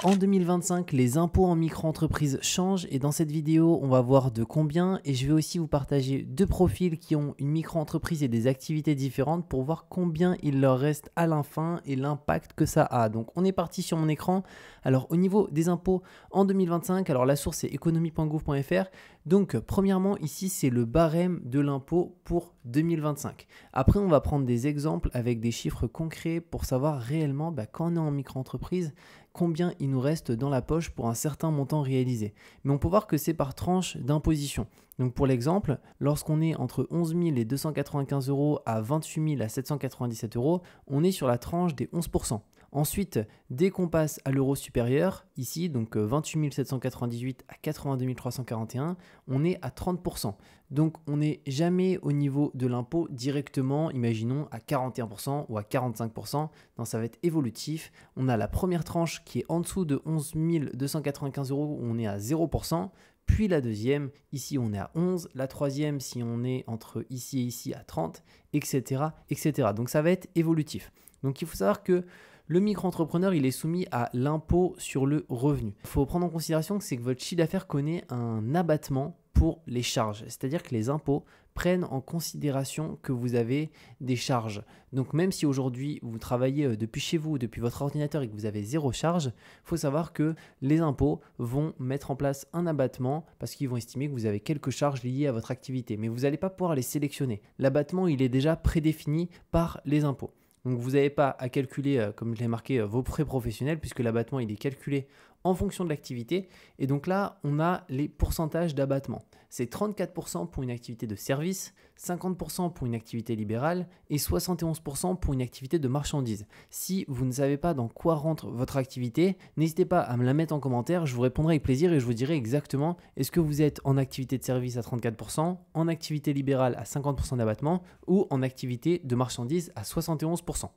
En 2025, les impôts en micro-entreprise changent et dans cette vidéo, on va voir de combien et je vais aussi vous partager deux profils qui ont une micro-entreprise et des activités différentes pour voir combien il leur reste à la fin et l'impact que ça a. Donc on est parti sur mon écran. Alors au niveau des impôts en 2025, alors la source c'est economie.gouv.fr. Donc premièrement ici c'est le barème de l'impôt pour 2025. Après on va prendre des exemples avec des chiffres concrets pour savoir réellement quand on est en micro-entreprise, combien il nous reste dans la poche pour un certain montant réalisé. Mais on peut voir que c'est par tranche d'imposition. Donc pour l'exemple, lorsqu'on est entre 11 295 euros à 28 797 euros, on est sur la tranche des 11%. Ensuite, dès qu'on passe à l'euro supérieur, ici, donc 28 798 à 82 341, on est à 30%. Donc on n'est jamais au niveau de l'impôt directement, imaginons à 41% ou à 45%. Non, ça va être évolutif. On a la première tranche qui est en dessous de 11 295 euros où on est à 0%. Puis la deuxième, ici on est à 11, la troisième si on est entre ici et ici à 30, etc. etc. Donc ça va être évolutif. Donc il faut savoir que le micro-entrepreneur, il est soumis à l'impôt sur le revenu. Il faut prendre en considération que c'est que votre chiffre d'affaires connaît un abattement pour les charges. C'est-à-dire que les impôts prennent en considération que vous avez des charges. Donc même si aujourd'hui vous travaillez depuis chez vous, depuis votre ordinateur et que vous avez zéro charge, il faut savoir que les impôts vont mettre en place un abattement parce qu'ils vont estimer que vous avez quelques charges liées à votre activité. Mais vous n'allez pas pouvoir les sélectionner. L'abattement, il est déjà prédéfini par les impôts. Donc vous n'avez pas à calculer, comme je l'ai marqué, vos frais professionnels puisque l'abattement il est calculé en fonction de l'activité. Et donc là, on a les pourcentages d'abattement. C'est 34% pour une activité de service, 50% pour une activité libérale et 71% pour une activité de marchandise. Si vous ne savez pas dans quoi rentre votre activité, n'hésitez pas à me la mettre en commentaire, je vous répondrai avec plaisir et je vous dirai exactement est-ce que vous êtes en activité de service à 34%, en activité libérale à 50% d'abattement ou en activité de marchandise à 71%.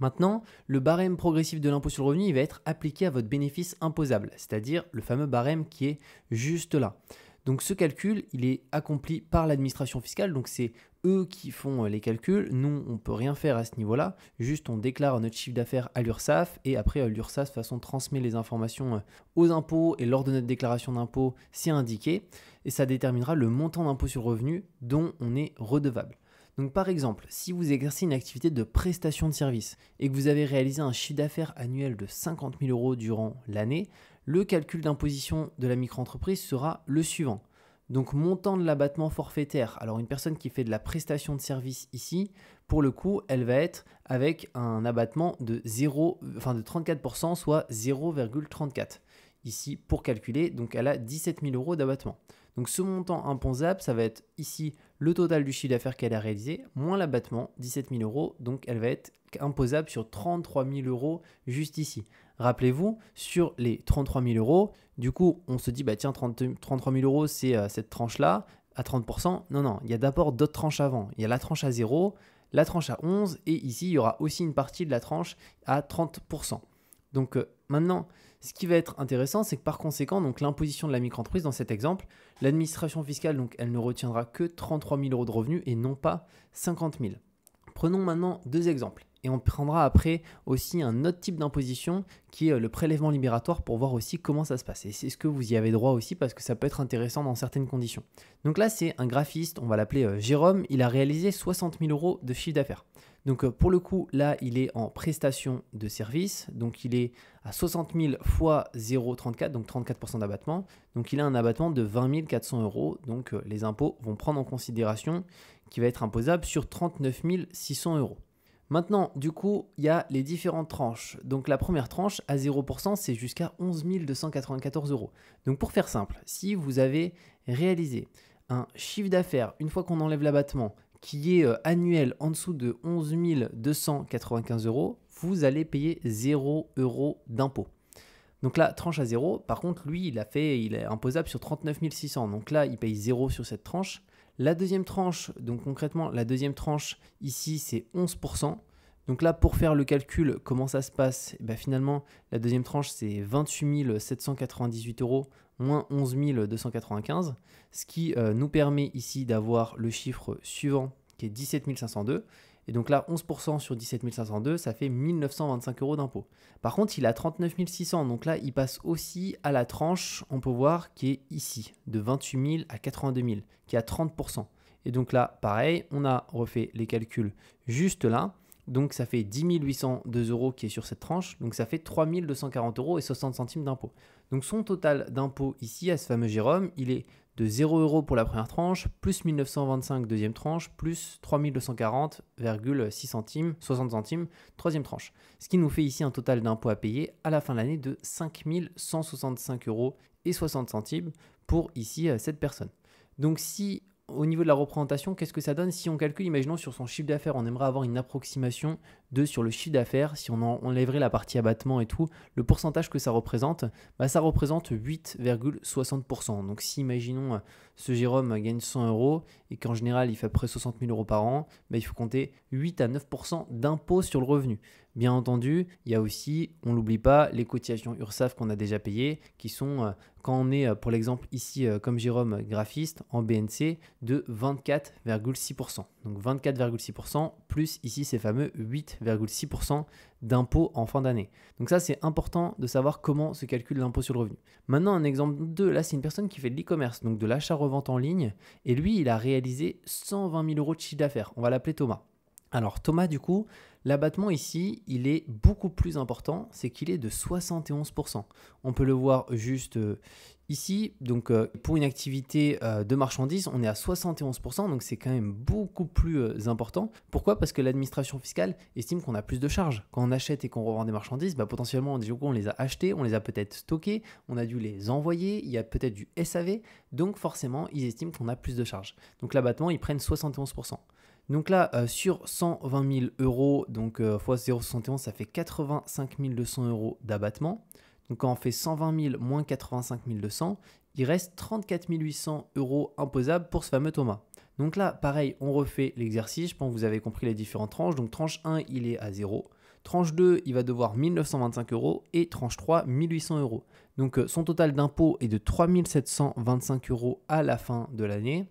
Maintenant, le barème progressif de l'impôt sur le revenu il va être appliqué à votre bénéfice imposable, c'est-à-dire le fameux barème qui est juste là. Donc ce calcul, il est accompli par l'administration fiscale, donc c'est eux qui font les calculs. Nous, on ne peut rien faire à ce niveau-là, juste on déclare notre chiffre d'affaires à l'URSSAF et après l'URSSAF de toute façon transmet les informations aux impôts et lors de notre déclaration d'impôt, c'est indiqué et ça déterminera le montant d'impôt sur le revenu dont on est redevable. Donc par exemple, si vous exercez une activité de prestation de service et que vous avez réalisé un chiffre d'affaires annuel de 50 000 euros durant l'année, le calcul d'imposition de la micro-entreprise sera le suivant. Donc montant de l'abattement forfaitaire. Alors une personne qui fait de la prestation de service ici, pour le coup, elle va être avec un abattement de 34%, soit 0,34. Ici, pour calculer, donc elle a 17 000 euros d'abattement. Donc ce montant imposable, ça va être ici le total du chiffre d'affaires qu'elle a réalisé, moins l'abattement, 17 000 euros. Donc elle va être imposable sur 33 000 euros juste ici. Rappelez-vous, sur les 33 000 euros, du coup, on se dit, tiens, 33 000 euros, c'est cette tranche-là, à 30%. Non, il y a d'abord d'autres tranches avant. Il y a la tranche à 0, la tranche à 11, et ici, il y aura aussi une partie de la tranche à 30%. Donc maintenant, ce qui va être intéressant, c'est que par conséquent, donc l'imposition de la micro-entreprise, dans cet exemple, l'administration fiscale, donc, elle ne retiendra que 33 000 euros de revenus et non pas 50 000. Prenons maintenant deux exemples. Et on prendra après aussi un autre type d'imposition qui est le prélèvement libératoire pour voir aussi comment ça se passe. Et c'est ce que vous y avez droit aussi parce que ça peut être intéressant dans certaines conditions. Donc là, c'est un graphiste, on va l'appeler Jérôme. Il a réalisé 60 000 euros de chiffre d'affaires. Donc pour le coup, là, il est en prestation de service. Donc il est à 60 000 fois 0,34, donc 34% d'abattement. Donc il a un abattement de 20 400 euros. Donc les impôts vont prendre en considération qui va être imposable sur 39 600 euros. Maintenant, du coup, il y a les différentes tranches. Donc la première tranche à 0%, c'est jusqu'à 11 294 euros. Donc pour faire simple, si vous avez réalisé un chiffre d'affaires, une fois qu'on enlève l'abattement, qui est annuel en dessous de 11 295 euros, vous allez payer 0 euros d'impôt. Donc là, tranche à 0, par contre, lui, il est imposable sur 39 600. Donc là, il paye 0 sur cette tranche. La deuxième tranche, donc concrètement, la deuxième tranche ici, c'est 11%. Donc là, pour faire le calcul, comment ça se passe ? Finalement, la deuxième tranche, c'est 28 798 euros moins 11 295, ce qui nous permet ici d'avoir le chiffre suivant qui est 17 502. Et donc là, 11% sur 17 502, ça fait 1 925 euros d'impôt. Par contre, il a 39 600, donc là, il passe aussi à la tranche, on peut voir, qui est ici, de 28 000 à 82 000, qui est à 30%. Et donc là, pareil, on a refait les calculs juste là. Donc ça fait 10 802 euros qui est sur cette tranche. Donc ça fait 3 240 euros et 60 centimes d'impôt. Donc son total d'impôt ici à ce fameux Jérôme, il est de 0 euros pour la première tranche, plus 1 925 deuxième tranche, plus 3 240,6 centimes, 60 centimes, troisième tranche. Ce qui nous fait ici un total d'impôt à payer à la fin de l'année de 5 165 euros et 60 centimes pour ici cette personne. Donc si au niveau de la représentation, qu'est-ce que ça donne si on calcule, imaginons sur son chiffre d'affaires, on aimerait avoir une approximation de sur le chiffre d'affaires, si on enlèverait la partie abattement et tout, le pourcentage que ça représente, ça représente 8,60%. Donc si imaginons ce Jérôme gagne 100 euros et qu'en général il fait à peu près 60 000 euros par an, il faut compter 8 à 9% d'impôt sur le revenu. Bien entendu, il y a aussi, on ne l'oublie pas, les cotisations URSSAF qu'on a déjà payées, qui sont, quand on est, pour l'exemple ici, comme Jérôme, graphiste, en BNC, de 24,6%. Donc 24,6% plus ici ces fameux 8,6% d'impôt en fin d'année. Donc ça, c'est important de savoir comment se calcule l'impôt sur le revenu. Maintenant, un exemple 2, là, c'est une personne qui fait de l'e-commerce, donc de l'achat-revente en ligne, et lui, il a réalisé 120 000 euros de chiffre d'affaires. On va l'appeler Thomas. Alors Thomas, du coup, l'abattement ici, il est beaucoup plus important, c'est qu'il est de 71%. On peut le voir juste ici, donc pour une activité de marchandises, on est à 71%, donc c'est quand même beaucoup plus important. Pourquoi ? Parce que l'administration fiscale estime qu'on a plus de charges. Quand on achète et qu'on revend des marchandises, potentiellement, du coup, on les a achetées, on les a peut-être stockées, on a dû les envoyer, il y a peut-être du SAV, donc forcément, ils estiment qu'on a plus de charges. Donc l'abattement, ils prennent 71%. Donc là, sur 120 000 euros, donc fois 0,71, ça fait 85 200 euros d'abattement. Donc quand on fait 120 000 moins 85 200, il reste 34 800 euros imposables pour ce fameux Thomas. Donc là, pareil, on refait l'exercice. Je pense que vous avez compris les différentes tranches. Donc tranche 1, il est à 0. Tranche 2, il va devoir 1 925 euros et tranche 3, 1 800 euros. Donc son total d'impôt est de 3 725 euros à la fin de l'année.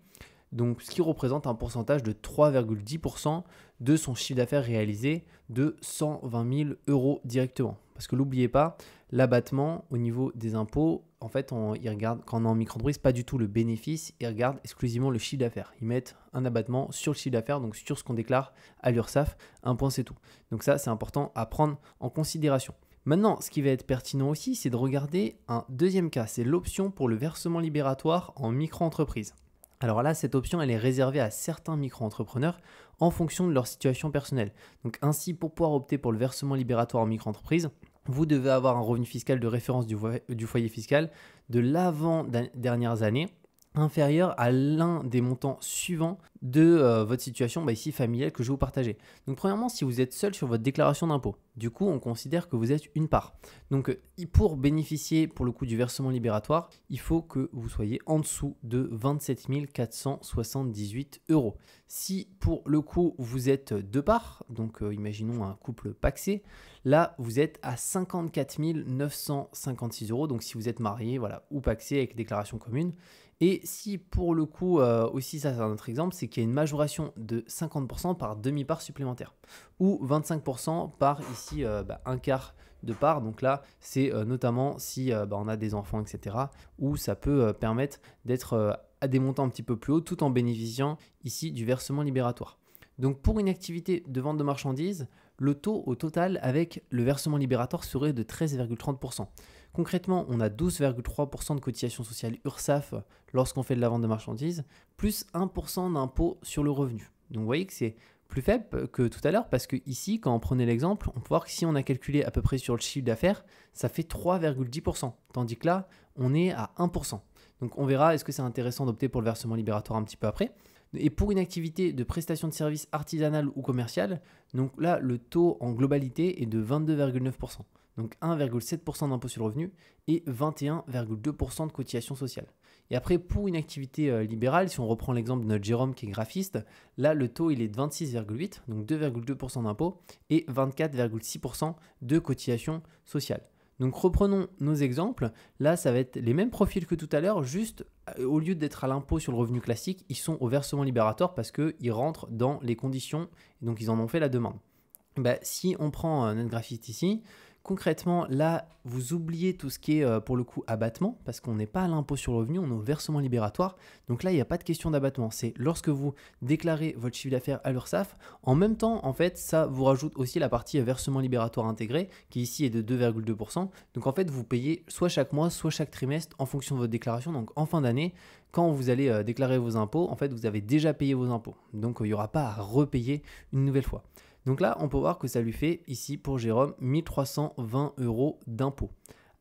Donc, ce qui représente un pourcentage de 3,10% de son chiffre d'affaires réalisé de 120 000 euros directement. Parce que n'oubliez pas, l'abattement au niveau des impôts, en fait, ils regardent, quand on est en micro-entreprise, pas du tout le bénéfice, ils regardent exclusivement le chiffre d'affaires. Ils mettent un abattement sur le chiffre d'affaires, donc sur ce qu'on déclare à l'URSSAF, un point c'est tout. Donc ça, c'est important à prendre en considération. Maintenant, ce qui va être pertinent aussi, c'est de regarder un deuxième cas, c'est l'option pour le versement libératoire en micro-entreprise. Alors là, cette option, elle est réservée à certains micro-entrepreneurs en fonction de leur situation personnelle. Donc ainsi, pour pouvoir opter pour le versement libératoire en micro-entreprise, vous devez avoir un revenu fiscal de référence du foyer fiscal de l'avant-dernières années inférieur à l'un des montants suivants de votre situation ici familiale que je vais vous partager. Donc premièrement, si vous êtes seul sur votre déclaration d'impôt, du coup on considère que vous êtes une part. Donc pour bénéficier pour le coup du versement libératoire, il faut que vous soyez en dessous de 27 478 euros. Si pour le coup vous êtes deux parts, donc imaginons un couple pacsé, là vous êtes à 54 956 euros. Donc si vous êtes marié ou pacsé avec déclaration commune. Et si pour le coup, aussi ça c'est un autre exemple, c'est qu'il y a une majoration de 50% par demi-part supplémentaire ou 25% par ici un quart de part. Donc là, c'est notamment si on a des enfants, etc. où ça peut permettre d'être à des montants un petit peu plus hauts tout en bénéficiant ici du versement libératoire. Donc pour une activité de vente de marchandises, le taux au total avec le versement libératoire serait de 13,30%. Concrètement, on a 12,3% de cotisation sociale URSSAF lorsqu'on fait de la vente de marchandises, plus 1% d'impôt sur le revenu. Donc vous voyez que c'est plus faible que tout à l'heure parce que ici, quand on prenait l'exemple, on peut voir que si on a calculé à peu près sur le chiffre d'affaires, ça fait 3,10%, tandis que là, on est à 1%. Donc on verra, est-ce que c'est intéressant d'opter pour le versement libératoire un petit peu après. Et pour une activité de prestation de services artisanale ou commerciale, donc là, le taux en globalité est de 22,9%. Donc 1,7% d'impôt sur le revenu et 21,2% de cotisation sociale. Et après, pour une activité libérale, si on reprend l'exemple de notre Jérôme qui est graphiste, là, le taux il est de 26,8%, donc 2,2% d'impôt et 24,6% de cotisation sociale. Donc reprenons nos exemples. Là, ça va être les mêmes profils que tout à l'heure, juste au lieu d'être à l'impôt sur le revenu classique, ils sont au versement libératoire parce qu'ils rentrent dans les conditions et donc ils en ont fait la demande. Si on prend notre graphiste ici, concrètement, là, vous oubliez tout ce qui est pour le coup abattement parce qu'on n'est pas à l'impôt sur le revenu, on est au versement libératoire. Donc là, il n'y a pas de question d'abattement. C'est lorsque vous déclarez votre chiffre d'affaires à l'URSSAF, en même temps, en fait, ça vous rajoute aussi la partie versement libératoire intégré qui ici est de 2,2%. Donc en fait, vous payez soit chaque mois, soit chaque trimestre en fonction de votre déclaration. Donc en fin d'année, quand vous allez déclarer vos impôts, en fait, vous avez déjà payé vos impôts. Donc il n'y aura pas à repayer une nouvelle fois. Donc là, on peut voir que ça lui fait ici pour Jérôme 1320 € d'impôt.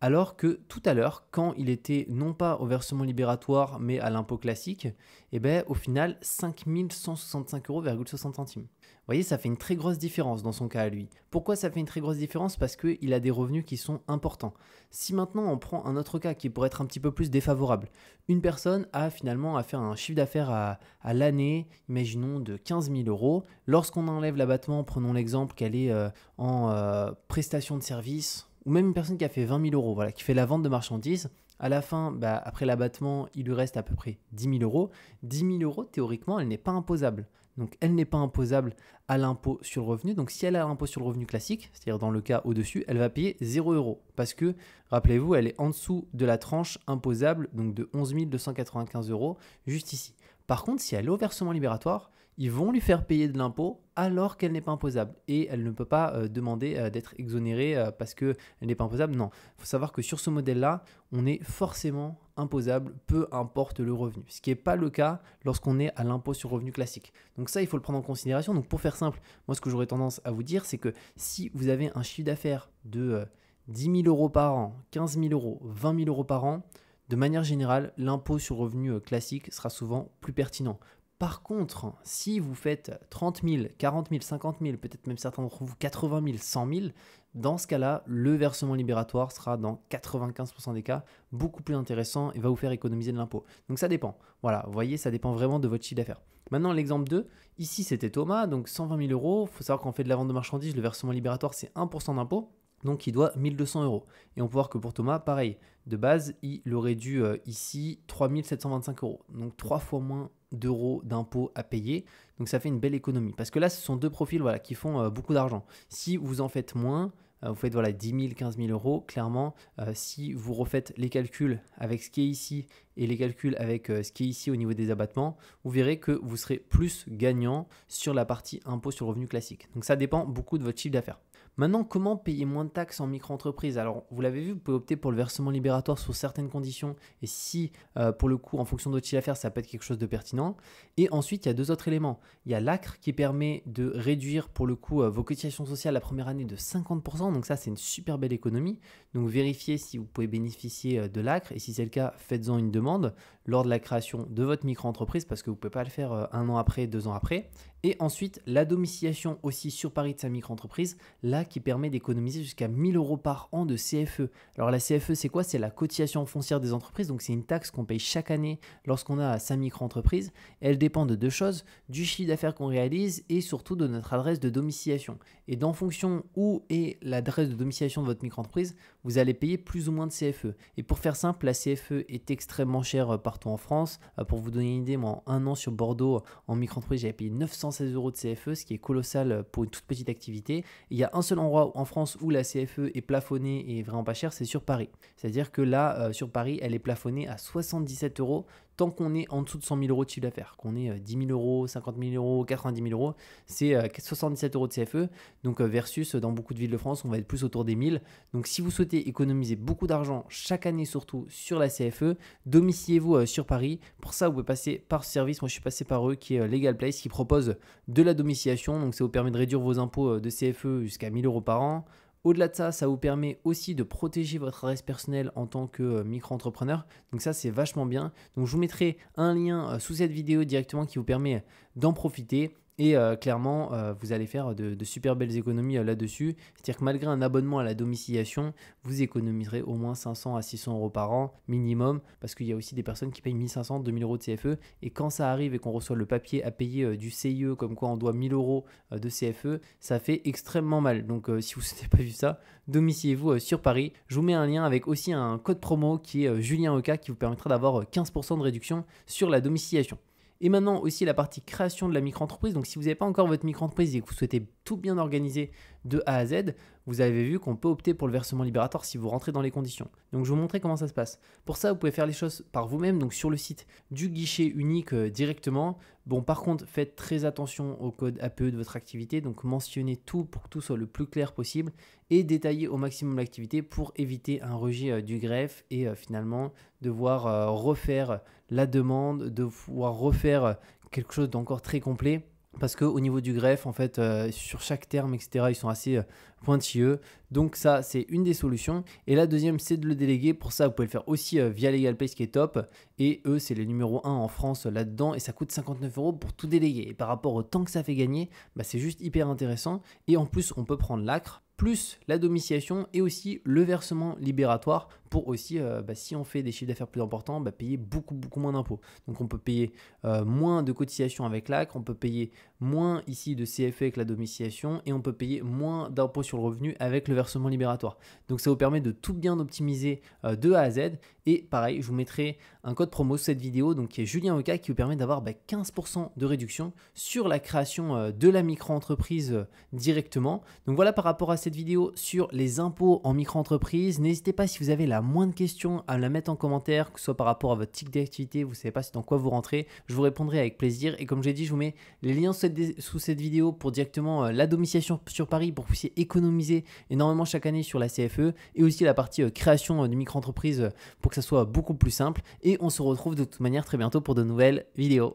Alors que tout à l'heure, quand il était non pas au versement libératoire mais à l'impôt classique, au final 5165,60 €. Vous voyez, ça fait une très grosse différence dans son cas à lui. Pourquoi ça fait une très grosse différence? Parce qu'il a des revenus qui sont importants. Si maintenant on prend un autre cas qui pourrait être un petit peu plus défavorable, une personne a finalement à faire un chiffre d'affaires à l'année, imaginons de 15 000 €. Lorsqu'on enlève l'abattement, prenons l'exemple qu'elle est en prestation de service, ou même une personne qui a fait 20 000 €, voilà, qui fait la vente de marchandises. À la fin, après l'abattement, il lui reste à peu près 10 000 €. 10 000 €, théoriquement, elle n'est pas imposable. Donc, elle n'est pas imposable à l'impôt sur le revenu. Donc, si elle a l'impôt sur le revenu classique, c'est-à-dire dans le cas au-dessus, elle va payer 0 € parce que, rappelez-vous, elle est en dessous de la tranche imposable, donc de 11 295 € juste ici. Par contre, si elle est au versement libératoire, ils vont lui faire payer de l'impôt alors qu'elle n'est pas imposable et elle ne peut pas demander d'être exonérée parce qu'elle n'est pas imposable. Non, il faut savoir que sur ce modèle-là, on est forcément imposable, peu importe le revenu. Ce qui n'est pas le cas lorsqu'on est à l'impôt sur le revenu classique. Donc ça, il faut le prendre en considération. Donc pour faire simple, moi ce que j'aurais tendance à vous dire, c'est que si vous avez un chiffre d'affaires de 10 000 € par an, 15 000 €, 20 000 € par an, de manière générale, l'impôt sur le revenu classique sera souvent plus pertinent. Par contre, si vous faites 30 000, 40 000, 50 000, peut-être même certains d'entre vous 80 000, 100 000, dans ce cas-là, le versement libératoire sera dans 95% des cas beaucoup plus intéressant et va vous faire économiser de l'impôt. Donc ça dépend. Voilà, vous voyez, ça dépend vraiment de votre chiffre d'affaires. Maintenant, l'exemple 2, ici c'était Thomas, donc 120 000 €. Il faut savoir qu'on fait de la vente de marchandises, le versement libératoire c'est 1% d'impôt. Donc il doit 1 200 €. Et on peut voir que pour Thomas, pareil, de base, il aurait dû ici 3 725 €. Donc 3 fois moins d'euros d'impôts à payer. Donc ça fait une belle économie. Parce que là, ce sont deux profils qui font beaucoup d'argent. Si vous en faites moins, vous faites 10 000, 15 000 €, clairement, si vous refaites les calculs avec ce qui est ici et les calculs avec ce qui est ici au niveau des abattements, vous verrez que vous serez plus gagnant sur la partie impôt sur le revenu classique. Donc ça dépend beaucoup de votre chiffre d'affaires. Maintenant, comment payer moins de taxes en micro-entreprise? Alors, vous l'avez vu, vous pouvez opter pour le versement libératoire sous certaines conditions. Et si, pour le coup, en fonction de votre chiffre d'affaires, ça peut être quelque chose de pertinent. Et ensuite, il y a deux autres éléments. Il y a l'ACRE qui permet de réduire, pour le coup, vos cotisations sociales la première année de 50%. Donc ça, c'est une super belle économie. Donc, vérifiez si vous pouvez bénéficier de l'ACRE. Et si c'est le cas, faites-en une demande lors de la création de votre micro-entreprise parce que vous ne pouvez pas le faire 1 an après, 2 ans après. Et ensuite, la domiciliation aussi sur Paris de sa micro-entreprise, là qui permet d'économiser jusqu'à 1 000 € par an de CFE. Alors la CFE, c'est quoi? C'est la cotisation foncière des entreprises. Donc c'est une taxe qu'on paye chaque année lorsqu'on a sa micro-entreprise. Elle dépend de deux choses, du chiffre d'affaires qu'on réalise et surtout de notre adresse de domiciliation. Et d'en fonction où est l'adresse de domiciliation de votre micro-entreprise, vous allez payer plus ou moins de CFE. Et pour faire simple, la CFE est extrêmement chère partout en France. Pour vous donner une idée, moi en 1 an sur Bordeaux, en micro-entreprise, j'avais payé 916 € de CFE, ce qui est colossal pour une toute petite activité. Et il y a un seul endroit en France où la CFE est plafonnée et vraiment pas chère, c'est sur Paris. C'est-à-dire que là, sur Paris, elle est plafonnée à 77 € tant qu'on est en dessous de 100 000 € de chiffre d'affaires. Qu'on est 10 000 €, 50 000 €, 90 000 €, c'est 77 € de CFE. Donc versus dans beaucoup de villes de France, on va être plus autour des 1000. Donc si vous souhaitez économiser beaucoup d'argent chaque année, surtout sur la CFE, domiciliez-vous sur Paris. Pour ça, vous pouvez passer par ce service. Moi, je suis passé par eux, qui est Legal Place, qui propose de la domiciliation. Donc ça vous permet de réduire vos impôts de CFE jusqu'à 1 000 € par an. Au-delà de ça, ça vous permet aussi de protéger votre adresse personnelle en tant que micro-entrepreneur. Donc ça, c'est vachement bien. Donc je vous mettrai un lien sous cette vidéo directement qui vous permet d'en profiter. Et clairement, vous allez faire de super belles économies là-dessus. C'est-à-dire que malgré un abonnement à la domiciliation, vous économiserez au moins 500 à 600 euros par an minimum, parce qu'il y a aussi des personnes qui payent 1500, 2000 euros de CFE. Et quand ça arrive et qu'on reçoit le papier à payer du CIE, comme quoi on doit 1000 euros de CFE, ça fait extrêmement mal. Donc si vous n'avez pas vu ça, domiciliez-vous sur Paris. Je vous mets un lien avec aussi un code promo qui est JulienOka, qui vous permettra d'avoir 15% de réduction sur la domiciliation. Et maintenant aussi la partie création de la micro-entreprise. Donc si vous n'avez pas encore votre micro-entreprise et que vous souhaitez tout bien organiser de A à Z, vous avez vu qu'on peut opter pour le versement libératoire si vous rentrez dans les conditions. Donc je vais vous montrer comment ça se passe. Pour ça, vous pouvez faire les choses par vous-même, donc sur le site du guichet unique directement. Bon, par contre, faites très attention au code APE de votre activité, donc mentionnez tout pour que tout soit le plus clair possible et détaillez au maximum l'activité pour éviter un rejet du greffe et finalement devoir refaire la demande, de pouvoir refaire quelque chose d'encore très complet. Parce qu'au niveau du greffe, en fait, sur chaque terme, etc., ils sont assez pointilleux. Donc ça, c'est une des solutions. Et la deuxième, c'est de le déléguer. Pour ça, vous pouvez le faire aussi via LegalPay, ce qui est top. Et eux, c'est les numéro 1 en France là-dedans. Et ça coûte 59 euros pour tout déléguer. Et par rapport au temps que ça fait gagner, bah, c'est juste hyper intéressant. Et en plus, on peut prendre l'ACRE, plus la domiciliation et aussi le versement libératoire pour aussi, si on fait des chiffres d'affaires plus importants, payer beaucoup moins d'impôts. Donc on peut payer moins de cotisations avec l'ACRE, on peut payer moins ici de CFE avec la domiciliation et on peut payer moins d'impôts sur le revenu avec le versement libératoire. Donc ça vous permet de tout bien optimiser de A à Z. Et pareil, je vous mettrai un code promo sous cette vidéo, donc qui est JulienOka, qui vous permet d'avoir 15% de réduction sur la création de la micro-entreprise directement. Donc voilà par rapport à cette vidéo sur les impôts en micro-entreprise. N'hésitez pas, si vous avez la moindre question, à me la mettre en commentaire, que ce soit par rapport à votre type d'activité, vous ne savez pas dans quoi vous rentrez, je vous répondrai avec plaisir. Et comme j'ai dit, je vous mets les liens sous cette vidéo pour directement la domiciliation sur Paris pour que vous puissiez économiser énormément chaque année sur la CFE et aussi la partie création de micro-entreprise pour que ça soit beaucoup plus simple. Et on se retrouve de toute manière très bientôt pour de nouvelles vidéos.